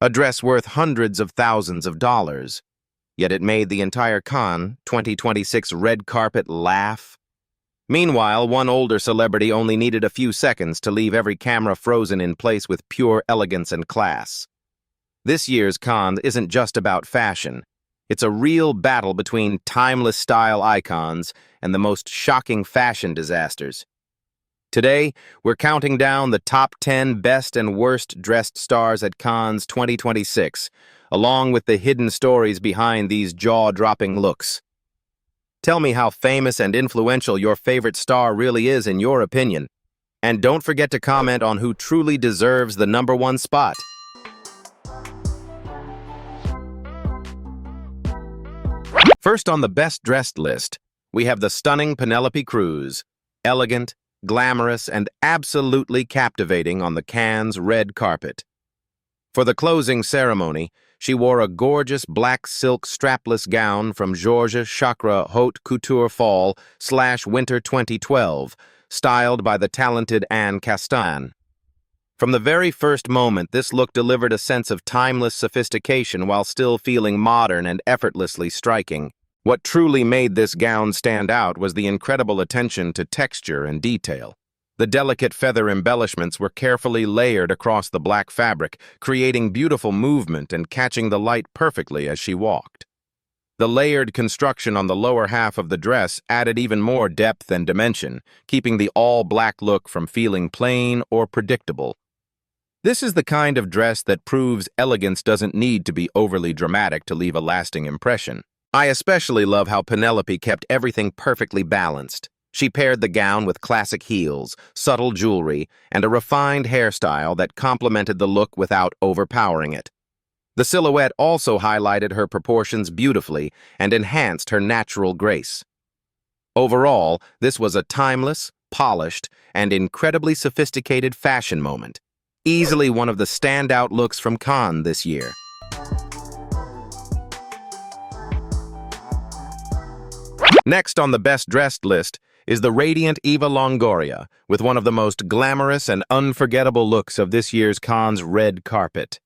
a dress worth hundreds of thousands of dollars. Yet it made the entire Cannes 2026 red carpet laugh. Meanwhile, one older celebrity only needed a few seconds to leave every camera frozen in place with pure elegance and class. This year's Cannes isn't just about fashion. It's a real battle between timeless style icons and the most shocking fashion disasters. Today, we're counting down the top 10 best and worst dressed stars at Cannes 2026, along with the hidden stories behind these jaw-dropping looks. Tell me how famous and influential your favorite star really is in your opinion. And don't forget to comment on who truly deserves the #1 spot. First on the best dressed list, we have the stunning Penelope Cruz, elegant, glamorous, and absolutely captivating on the Cannes red carpet. For the closing ceremony, she wore a gorgeous black silk strapless gown from Georges Chakra Haute Couture Fall/Winter 2012, styled by the talented Anne Castan. From the very first moment, this look delivered a sense of timeless sophistication while still feeling modern and effortlessly striking. What truly made this gown stand out was the incredible attention to texture and detail. The delicate feather embellishments were carefully layered across the black fabric, creating beautiful movement and catching the light perfectly as she walked. The layered construction on the lower half of the dress added even more depth and dimension, keeping the all-black look from feeling plain or predictable. This is the kind of dress that proves elegance doesn't need to be overly dramatic to leave a lasting impression. I especially love how Penelope kept everything perfectly balanced. She paired the gown with classic heels, subtle jewelry, and a refined hairstyle that complemented the look without overpowering it. The silhouette also highlighted her proportions beautifully and enhanced her natural grace. Overall, this was a timeless, polished, and incredibly sophisticated fashion moment, easily one of the standout looks from Cannes this year. Next on the best dressed list is the radiant Eva Longoria, with one of the most glamorous and unforgettable looks of this year's Cannes red carpet.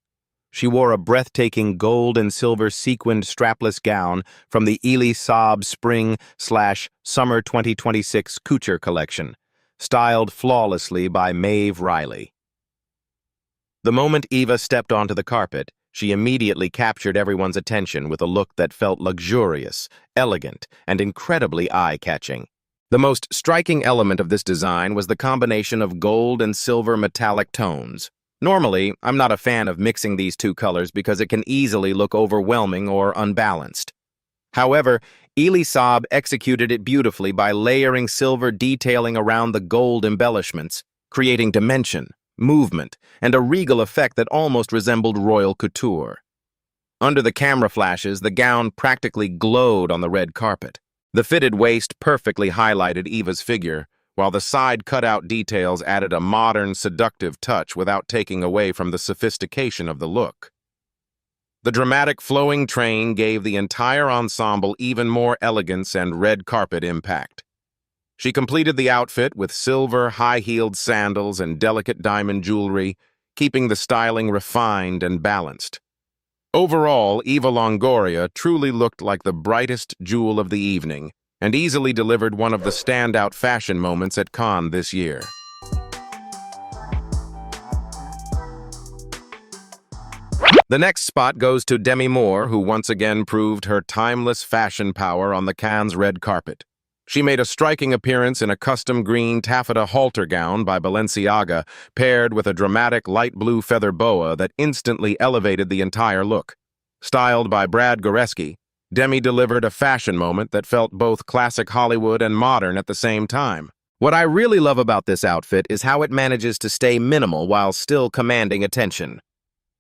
She wore a breathtaking gold and silver sequined strapless gown from the Elie Saab Spring/Summer 2026 couture collection, styled flawlessly by Maeve Riley. The moment Eva stepped onto the carpet, she immediately captured everyone's attention with a look that felt luxurious, elegant, and incredibly eye-catching. The most striking element of this design was the combination of gold and silver metallic tones. Normally, I'm not a fan of mixing these two colors because it can easily look overwhelming or unbalanced. However, Elie Saab executed it beautifully by layering silver detailing around the gold embellishments, creating dimension, movement, and a regal effect that almost resembled royal couture. Under the camera flashes, the gown practically glowed on the red carpet. The fitted waist perfectly highlighted Eva's figure, while the side cutout details added a modern, seductive touch without taking away from the sophistication of the look. The dramatic flowing train gave the entire ensemble even more elegance and red carpet impact. She completed the outfit with silver, high-heeled sandals and delicate diamond jewelry, keeping the styling refined and balanced. Overall, Eva Longoria truly looked like the brightest jewel of the evening and easily delivered one of the standout fashion moments at Cannes this year. The next spot goes to Demi Moore, who once again proved her timeless fashion power on the Cannes red carpet. She made a striking appearance in a custom green taffeta halter gown by Balenciaga, paired with a dramatic light blue feather boa that instantly elevated the entire look. Styled by Brad Goreski, Demi delivered a fashion moment that felt both classic Hollywood and modern at the same time. What I really love about this outfit is how it manages to stay minimal while still commanding attention.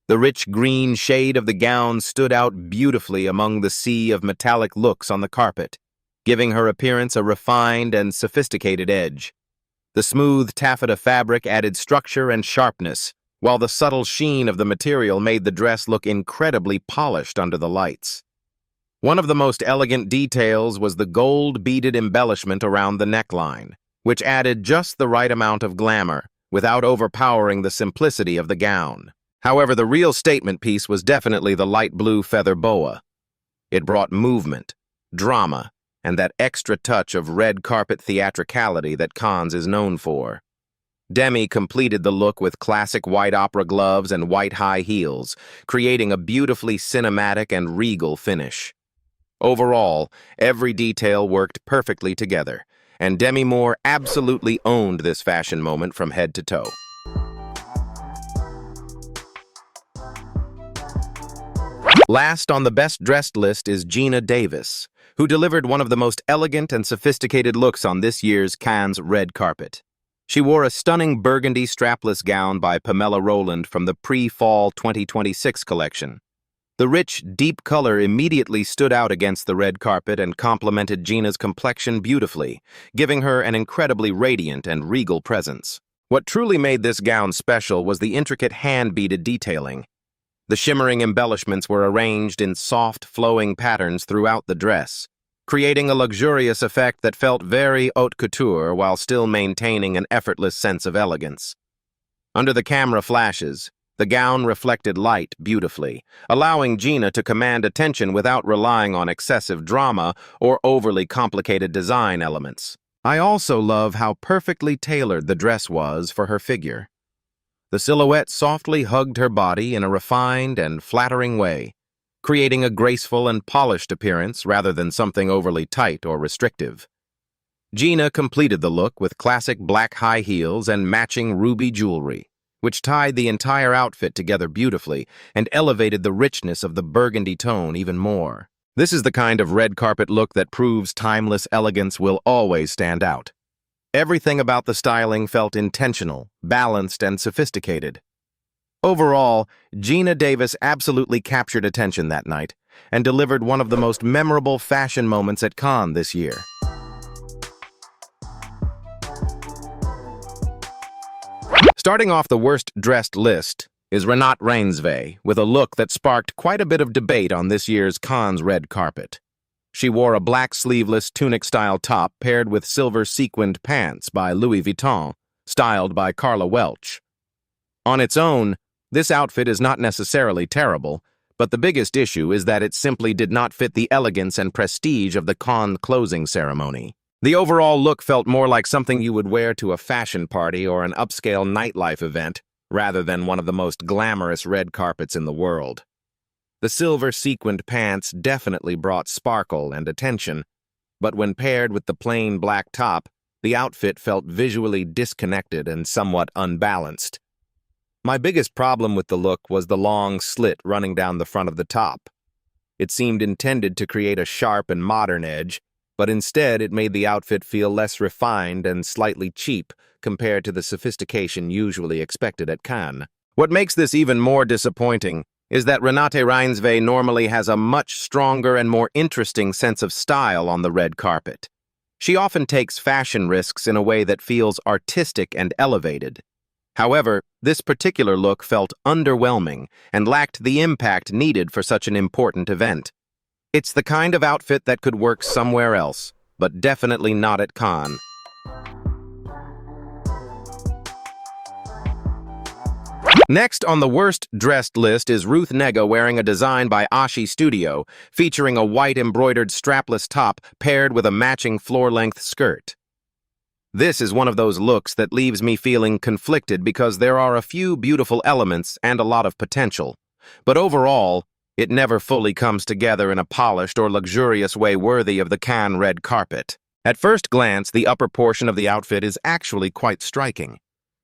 The rich green shade of the gown stood out beautifully among the sea of metallic looks on the carpet, giving her appearance a refined and sophisticated edge. The smooth taffeta fabric added structure and sharpness, while the subtle sheen of the material made the dress look incredibly polished under the lights. One of the most elegant details was the gold-beaded embellishment around the neckline, which added just the right amount of glamour without overpowering the simplicity of the gown. However, the real statement piece was definitely the light blue feather boa. It brought movement, drama, and that extra touch of red carpet theatricality that Cannes is known for. Demi completed the look with classic white opera gloves and white high heels, creating a beautifully cinematic and regal finish. Overall, every detail worked perfectly together, and Demi Moore absolutely owned this fashion moment from head to toe. Last on the best dressed list is Geena Davis, who delivered one of the most elegant and sophisticated looks on this year's Cannes red carpet. She wore a stunning burgundy strapless gown by Pamela Roland from the pre-fall 2026 collection. The rich, deep color immediately stood out against the red carpet and complemented Geena's complexion beautifully, giving her an incredibly radiant and regal presence. What truly made this gown special was the intricate hand-beaded detailing. The shimmering embellishments were arranged in soft, flowing patterns throughout the dress, creating a luxurious effect that felt very haute couture while still maintaining an effortless sense of elegance. Under the camera flashes, the gown reflected light beautifully, allowing Geena to command attention without relying on excessive drama or overly complicated design elements. I also love how perfectly tailored the dress was for her figure. The silhouette softly hugged her body in a refined and flattering way, creating a graceful and polished appearance rather than something overly tight or restrictive. Geena completed the look with classic black high heels and matching ruby jewelry, which tied the entire outfit together beautifully and elevated the richness of the burgundy tone even more. This is the kind of red carpet look that proves timeless elegance will always stand out. Everything about the styling felt intentional, balanced, and sophisticated. Overall, Geena Davis absolutely captured attention that night and delivered one of the most memorable fashion moments at Cannes this year. Starting off the worst dressed list is Renate Reinsve, with a look that sparked quite a bit of debate on this year's Cannes red carpet. She wore a black sleeveless tunic-style top paired with silver sequined pants by Louis Vuitton, styled by Carla Welch. On its own, this outfit is not necessarily terrible, but the biggest issue is that it simply did not fit the elegance and prestige of the Cannes closing ceremony. The overall look felt more like something you would wear to a fashion party or an upscale nightlife event, rather than one of the most glamorous red carpets in the world. The silver sequined pants definitely brought sparkle and attention, but when paired with the plain black top, the outfit felt visually disconnected and somewhat unbalanced. My biggest problem with the look was the long slit running down the front of the top. It seemed intended to create a sharp and modern edge, but instead it made the outfit feel less refined and slightly cheap compared to the sophistication usually expected at Cannes. What makes this even more disappointing is that Renate Reinsve normally has a much stronger and more interesting sense of style on the red carpet. She often takes fashion risks in a way that feels artistic and elevated. However, this particular look felt underwhelming and lacked the impact needed for such an important event. It's the kind of outfit that could work somewhere else, but definitely not at Cannes. Next on the worst dressed list is Ruth Negga wearing a design by Ashi Studio, featuring a white embroidered strapless top paired with a matching floor-length skirt. This is one of those looks that leaves me feeling conflicted because there are a few beautiful elements and a lot of potential, but overall, it never fully comes together in a polished or luxurious way worthy of the Cannes red carpet. At first glance, the upper portion of the outfit is actually quite striking.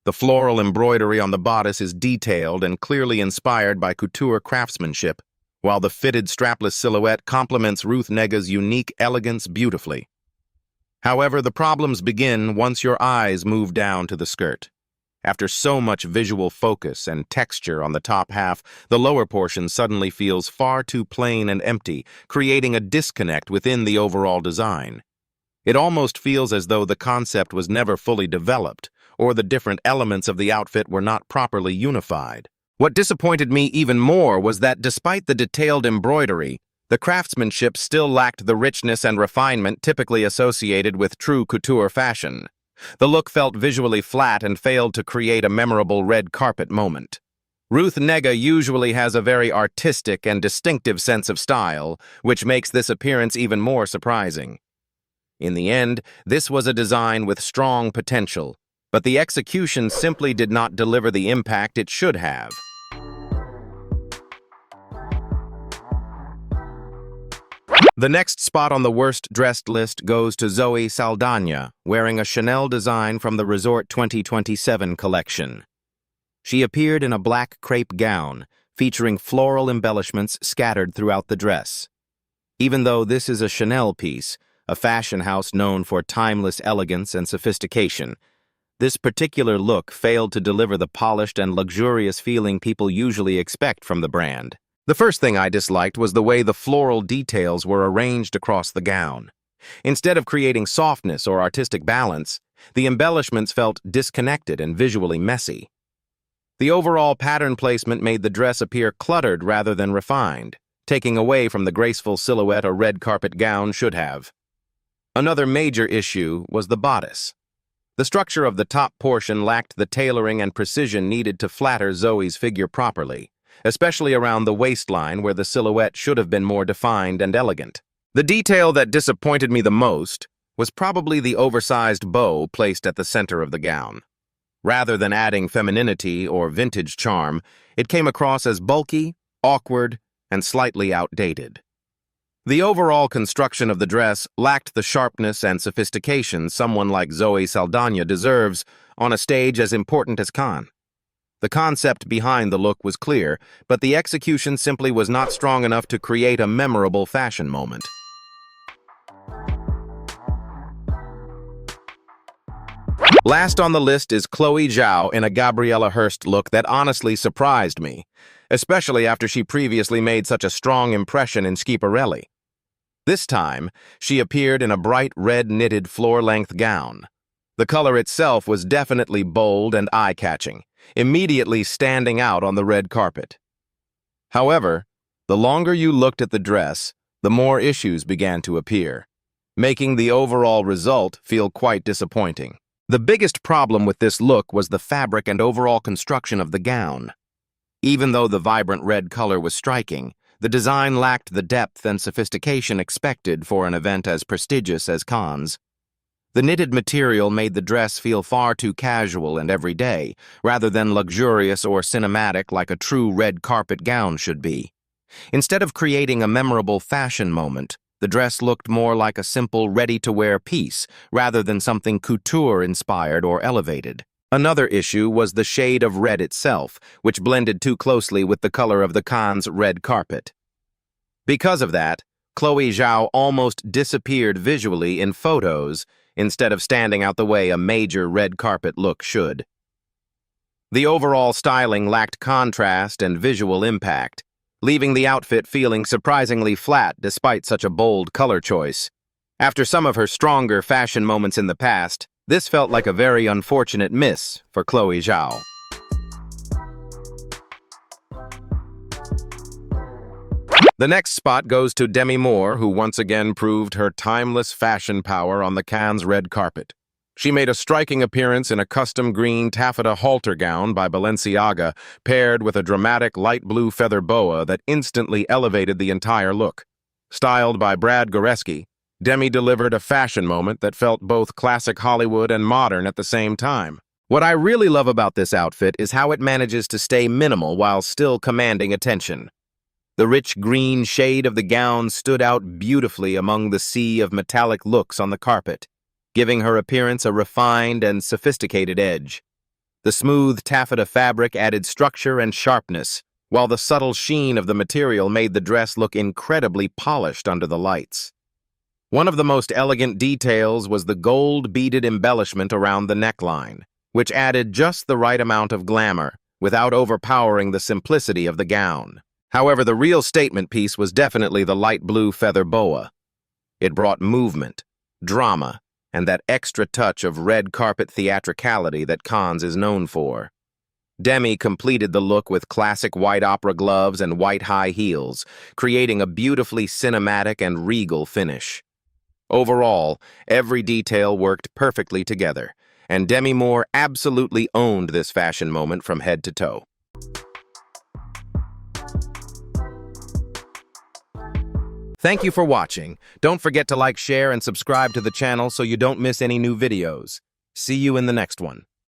The floral embroidery on the bodice is detailed and clearly inspired by couture craftsmanship, while the fitted strapless silhouette complements Ruth Negga's unique elegance beautifully. However, the problems begin once your eyes move down to the skirt. After so much visual focus and texture on the top half, the lower portion suddenly feels far too plain and empty, creating a disconnect within the overall design. It almost feels as though the concept was never fully developed, or the different elements of the outfit were not properly unified. What disappointed me even more was that despite the detailed embroidery, the craftsmanship still lacked the richness and refinement typically associated with true couture fashion. The look felt visually flat and failed to create a memorable red carpet moment. Ruth Negga usually has a very artistic and distinctive sense of style, which makes this appearance even more surprising. In the end, this was a design with strong potential, but the execution simply did not deliver the impact it should have. The next spot on the worst dressed list goes to Zoe Saldana, wearing a Chanel design from the Resort 2027 collection. She appeared in a black crepe gown, featuring floral embellishments scattered throughout the dress. Even though this is a Chanel piece, a fashion house known for timeless elegance and sophistication, this particular look failed to deliver the polished and luxurious feeling people usually expect from the brand. The first thing I disliked was the way the floral details were arranged across the gown. Instead of creating softness or artistic balance, the embellishments felt disconnected and visually messy. The overall pattern placement made the dress appear cluttered rather than refined, taking away from the graceful silhouette a red carpet gown should have. Another major issue was the bodice. The structure of the top portion lacked the tailoring and precision needed to flatter Zoe's figure properly, especially around the waistline where the silhouette should have been more defined and elegant. The detail that disappointed me the most was probably the oversized bow placed at the center of the gown. Rather than adding femininity or vintage charm, it came across as bulky, awkward, and slightly outdated. The overall construction of the dress lacked the sharpness and sophistication someone like Zoe Saldana deserves on a stage as important as Cannes. The concept behind the look was clear, but the execution simply was not strong enough to create a memorable fashion moment. Last on the list is Chloe Zhao in a Gabriella Hearst look that honestly surprised me, especially after she previously made such a strong impression in Schiaparelli. This time, she appeared in a bright red knitted floor-length gown. The color itself was definitely bold and eye-catching, immediately standing out on the red carpet. However, the longer you looked at the dress, the more issues began to appear, making the overall result feel quite disappointing. The biggest problem with this look was the fabric and overall construction of the gown. Even though the vibrant red color was striking, the design lacked the depth and sophistication expected for an event as prestigious as Cannes. The knitted material made the dress feel far too casual and everyday, rather than luxurious or cinematic like a true red carpet gown should be. Instead of creating a memorable fashion moment, the dress looked more like a simple, ready-to-wear piece, rather than something couture-inspired or elevated. Another issue was the shade of red itself, which blended too closely with the color of the Cannes red carpet. Because of that, Chloe Zhao almost disappeared visually in photos, instead of standing out the way a major red carpet look should. The overall styling lacked contrast and visual impact, leaving the outfit feeling surprisingly flat despite such a bold color choice. After some of her stronger fashion moments in the past, this felt like a very unfortunate miss for Chloe Zhao. The next spot goes to Demi Moore, who once again proved her timeless fashion power on the Cannes red carpet. She made a striking appearance in a custom green taffeta halter gown by Balenciaga, paired with a dramatic light blue feather boa that instantly elevated the entire look. Styled by Brad Goreski, Demi delivered a fashion moment that felt both classic Hollywood and modern at the same time. What I really love about this outfit is how it manages to stay minimal while still commanding attention. The rich green shade of the gown stood out beautifully among the sea of metallic looks on the carpet, giving her appearance a refined and sophisticated edge. The smooth taffeta fabric added structure and sharpness, while the subtle sheen of the material made the dress look incredibly polished under the lights. One of the most elegant details was the gold-beaded embellishment around the neckline, which added just the right amount of glamour without overpowering the simplicity of the gown. However, the real statement piece was definitely the light blue feather boa. It brought movement, drama, and that extra touch of red carpet theatricality that Cannes is known for. Demi completed the look with classic white opera gloves and white high heels, creating a beautifully cinematic and regal finish. Overall, every detail worked perfectly together, and Demi Moore absolutely owned this fashion moment from head to toe. Thank you for watching. Don't forget to like, share, and subscribe to the channel so you don't miss any new videos. See you in the next one.